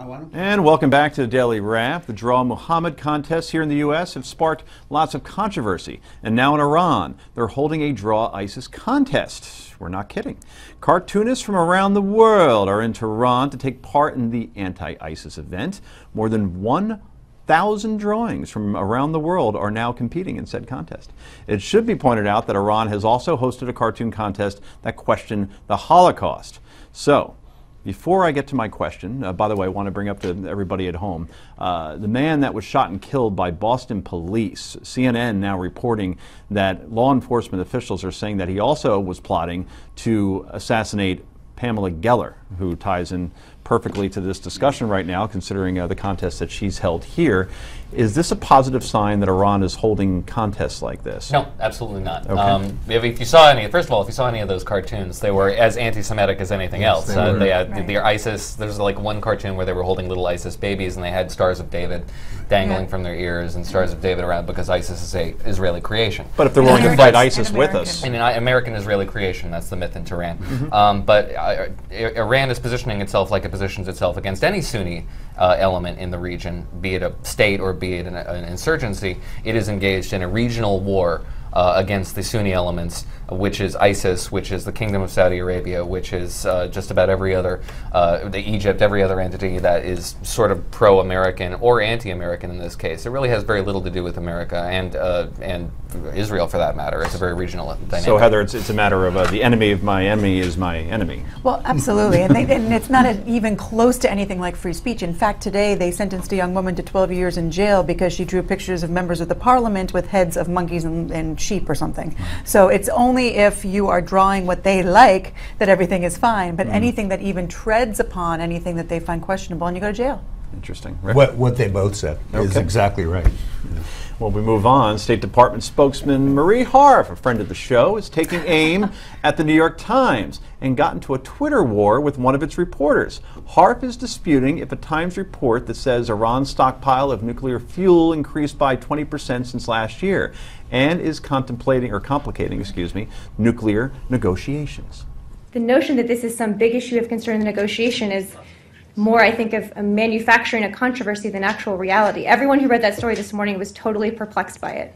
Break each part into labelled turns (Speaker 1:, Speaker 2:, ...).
Speaker 1: And welcome back to the Daily Wrap. The Draw Muhammad contests here in the U.S. have sparked lots of controversy. And now in Iran, they're holding a Draw ISIS contest. We're not kidding. Cartoonists from around the world are in Tehran to take part in the anti-ISIS event. More than 1,000 drawings from around the world are now competing in said contest. It should be pointed out that Iran has also hosted a cartoon contest that questioned the Holocaust. So, before I get to my question, by the way, I want to bring up to everybody at home, the man that was shot and killed by Boston police, CNN now reporting that law enforcement officials are saying that he also was plotting to assassinate Pamela Geller, who ties in perfectly to this discussion right now, considering the contest that she's held here. Is this a positive sign that Iran is holding contests like this?
Speaker 2: No, absolutely not.
Speaker 1: Okay.
Speaker 2: If you saw any, first of all, if you saw any of those cartoons, they were as anti-Semitic as anything else. They had the ISIS. There's like one cartoon where they were holding little ISIS babies, and they had stars of David dangling from their ears and stars of David around, because ISIS is a Israeli creation.
Speaker 1: But if they're willing to fight ISIS with us,
Speaker 2: and American Israeli creation, that's the myth in Tehran. But Iran is positioning itself like it positions itself against any Sunni element in the region, be it a state or be it an insurgency. It is engaged in a regional war against the Sunni elements, which is ISIS, which is the Kingdom of Saudi Arabia, which is just about every other, Egypt, every other entity that is sort of pro-American or anti-American in this case. It really has very little to do with America and Israel, for that matter. It's a very regional dynamic.
Speaker 1: So Heather, it's a matter of the enemy of my enemy is my enemy.
Speaker 3: Well, absolutely, and it's not even close to anything like free speech. In fact, today they sentenced a young woman to 12 years in jail because she drew pictures of members of the parliament with heads of monkeys and sheep or something. So it's only if you are drawing what they like that everything is fine, but anything that even treads upon anything that they find questionable, and you go to jail.
Speaker 1: Interesting.
Speaker 4: What they both said is exactly right.
Speaker 1: Well, we move on. State Department spokesman Marie Harf, a friend of the show, is taking aim at the New York Times and got into a Twitter war with one of its reporters. Harf is disputing if a Times report that says Iran's stockpile of nuclear fuel increased by 20% since last year and is contemplating, or complicating, nuclear negotiations.
Speaker 5: The notion that this is some big issue of concern in the negotiation is more, I think, of manufacturing a controversy than actual reality. Everyone who read that story this morning was totally perplexed by it.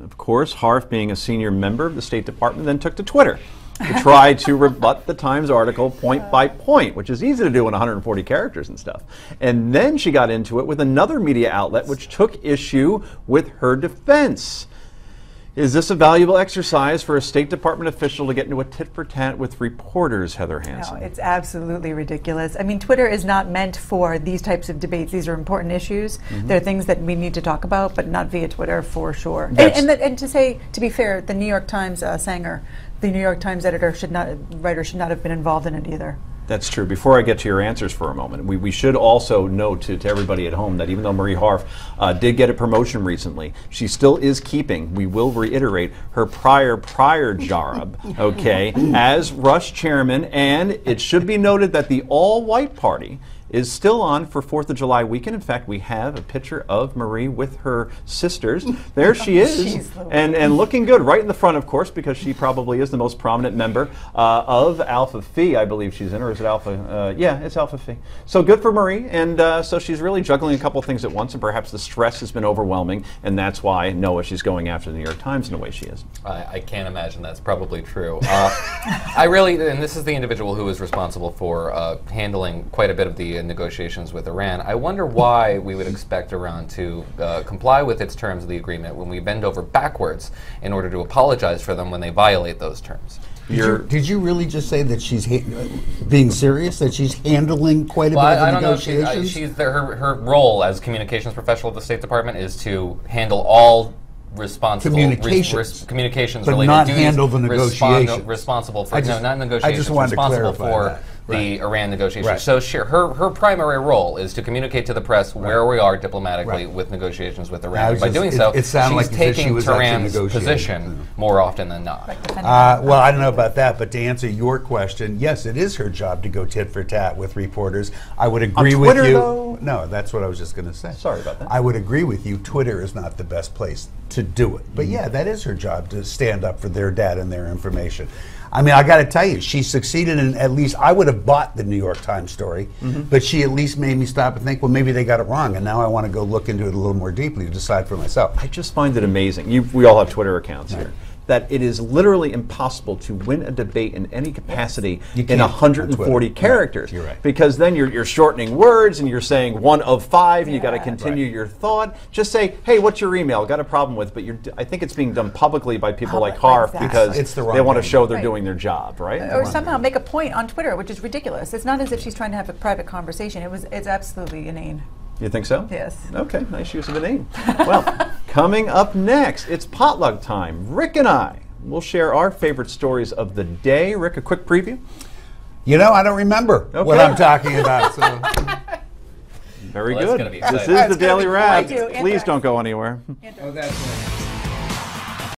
Speaker 1: Of course, Harf, being a senior member of the State Department, then took to Twitter to try to rebut the Times article point by point, which is easy to do in 140 characters and stuff. And then she got into it with another media outlet which took issue with her defense. Is this a valuable exercise for a State Department official to get into a tit-for-tat with reporters, Heather Hansen?
Speaker 3: No, it's absolutely ridiculous. I mean, Twitter is not meant for these types of debates. These are important issues. They're things that we need to talk about, but not via Twitter, for sure. And to be fair, the New York Times Sanger, the New York Times writer should not have been involved in it either.
Speaker 1: That's true. Before I get to your answers for a moment, we should also note to everybody at home that even though Marie Harf did get a promotion recently, she still is keeping, we will reiterate, her prior job, okay, as Rush chairman. And it should be noted that the all-white party is still on for 4th of July weekend. In fact, we have a picture of Marie with her sisters. There she is, and looking good, right in the front, of course, because she probably is the most prominent member of Alpha Phi, I believe she's in, or is it Alpha? Yeah, it's Alpha Phi. So good for Marie, and so she's really juggling a couple things at once, and perhaps the stress has been overwhelming, and that's why, Noah, she's going after the New York Times in the way she is.
Speaker 2: I can't imagine that's probably true. And this is the individual who is responsible for handling quite a bit of the negotiations with Iran. I wonder why we would expect Iran to comply with its terms of the agreement when we bend over backwards in order to apologize for them when they violate those terms.
Speaker 4: Did you really just say that she's being serious, that she's handling quite a bit of the negotiations?
Speaker 2: Her role as communications professional of the State Department is to handle all responsible communications
Speaker 4: but
Speaker 2: related
Speaker 4: not
Speaker 2: duties,
Speaker 4: handle the negotiations.
Speaker 2: Responsible for not negotiations.
Speaker 4: I just wanted
Speaker 2: responsible
Speaker 4: to clarify
Speaker 2: for
Speaker 4: that.
Speaker 2: the Iran negotiations. So her primary role is to communicate to the press where we are diplomatically with negotiations with Iran. By doing so, she's taking Tehran's position more often than not.
Speaker 4: Well, I don't know about that, but to answer your question, yes, it is her job to go tit for tat with reporters. I would agree with you.
Speaker 1: Though?
Speaker 4: No, that's what I was just going to say.
Speaker 1: Sorry about that.
Speaker 4: I would agree with you. Twitter is not the best place to do it. But yeah, that is her job, to stand up for their data and their information. I mean, I got to tell you, she succeeded in at least, I would have bought the New York Times story, but she at least made me stop and think, well, maybe they got it wrong, and now I want to go look into it a little more deeply to decide for myself.
Speaker 1: I just find it amazing. We all have Twitter accounts here. That it is literally impossible to win a debate in any capacity in 140 characters.
Speaker 4: You're right.
Speaker 1: Because then you're shortening words and you're saying 1 of 5 and you got to continue your thought. Just say, hey, what's your email? Got a problem with, but I think it's being done publicly by people like Harf because
Speaker 4: It's the wrong
Speaker 1: they want to
Speaker 4: thing.
Speaker 1: show they're doing their job, right?
Speaker 3: Or somehow make a point on Twitter, which is ridiculous. It's not as if she's trying to have a private conversation. It's absolutely inane.
Speaker 1: You think so?
Speaker 3: Yes.
Speaker 1: Okay, nice use of a name. Well, coming up next, it's potluck time. Rick and I will share our favorite stories of the day. Rick, a quick preview?
Speaker 4: You know, I don't remember what I'm talking about. So.
Speaker 1: Very
Speaker 2: Well, that's
Speaker 1: good.
Speaker 2: gonna be
Speaker 1: This
Speaker 2: exciting.
Speaker 1: is the Daily Wrap.
Speaker 3: I do.
Speaker 1: Please don't go anywhere.
Speaker 4: Oh, that's right.